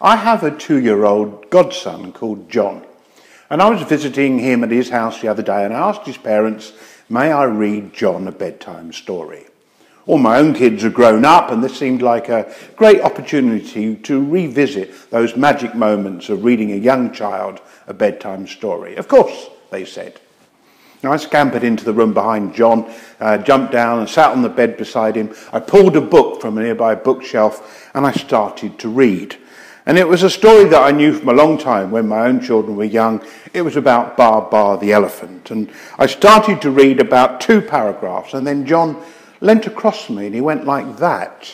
I have a 2-year-old godson called John, and I was visiting him at his house the other day, and I asked his parents, may I read John a bedtime story? All my own kids are grown up, and this seemed like a great opportunity to revisit those magic moments of reading a young child a bedtime story. Of course, they said. Now, I scampered into the room behind John, jumped down and sat on the bed beside him. I pulled a book from a nearby bookshelf and I started to read. And it was a story that I knew from a long time when my own children were young. It was about Bar the elephant. And I started to read about 2 paragraphs, and then John leant across me and he went like that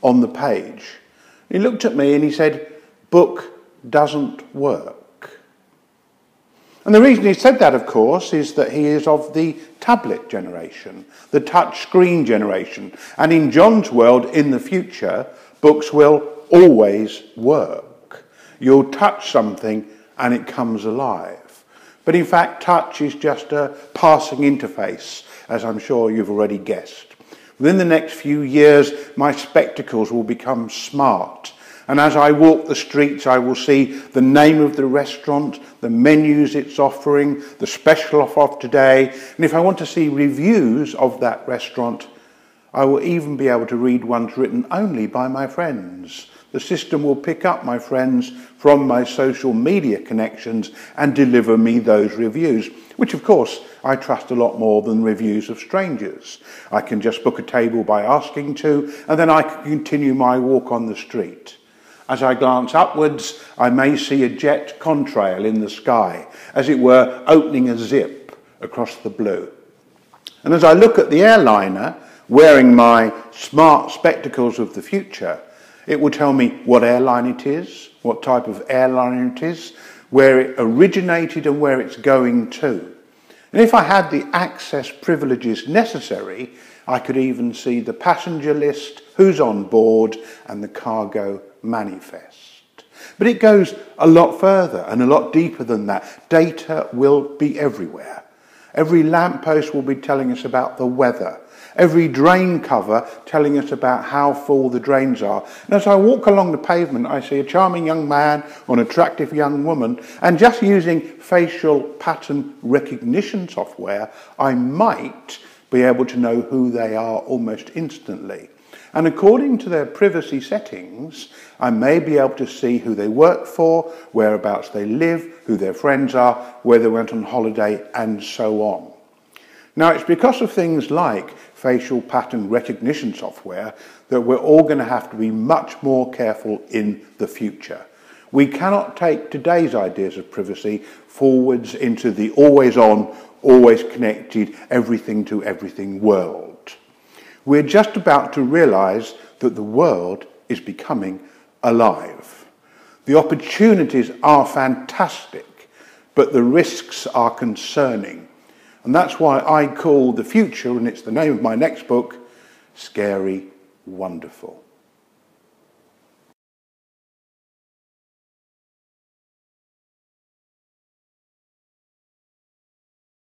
on the page. He looked at me and he said, "Book doesn't work." And the reason he said that, of course, is that he is of the tablet generation, the touch screen generation. And in John's world, in the future, books will always work. You'll touch something and it comes alive. But in fact, touch is just a passing interface, as I'm sure you've already guessed. Within the next few years, my spectacles will become smart. And as I walk the streets, I will see the name of the restaurant, the menus it's offering, the special offer of today. And if I want to see reviews of that restaurant, I will even be able to read ones written only by my friends. The system will pick up my friends from my social media connections and deliver me those reviews, which of course I trust a lot more than reviews of strangers. I can just book a table by asking to, and then I can continue my walk on the street. As I glance upwards, I may see a jet contrail in the sky, as it were opening a zip across the blue. And as I look at the airliner, wearing my smart spectacles of the future, it will tell me what airline it is, what type of airline it is, where it originated and where it's going to. And if I had the access privileges necessary, I could even see the passenger list, who's on board, and the cargo manifest. But it goes a lot further and a lot deeper than that. Data will be everywhere. Every lamppost will be telling us about the weather. Every drain cover telling us about how full the drains are. And as I walk along the pavement, I see a charming young man or an attractive young woman, and just using facial pattern recognition software, I might be able to know who they are almost instantly. And according to their privacy settings, I may be able to see who they work for, whereabouts they live, who their friends are, where they went on holiday, and so on. Now, it's because of things like facial pattern recognition software that we're all going to have to be much more careful in the future. We cannot take today's ideas of privacy forwards into the always on, always connected, everything to everything world. We're just about to realize that the world is becoming alive. The opportunities are fantastic, but the risks are concerning. And that's why I call the future, and it's the name of my next book, Scary Wonderful.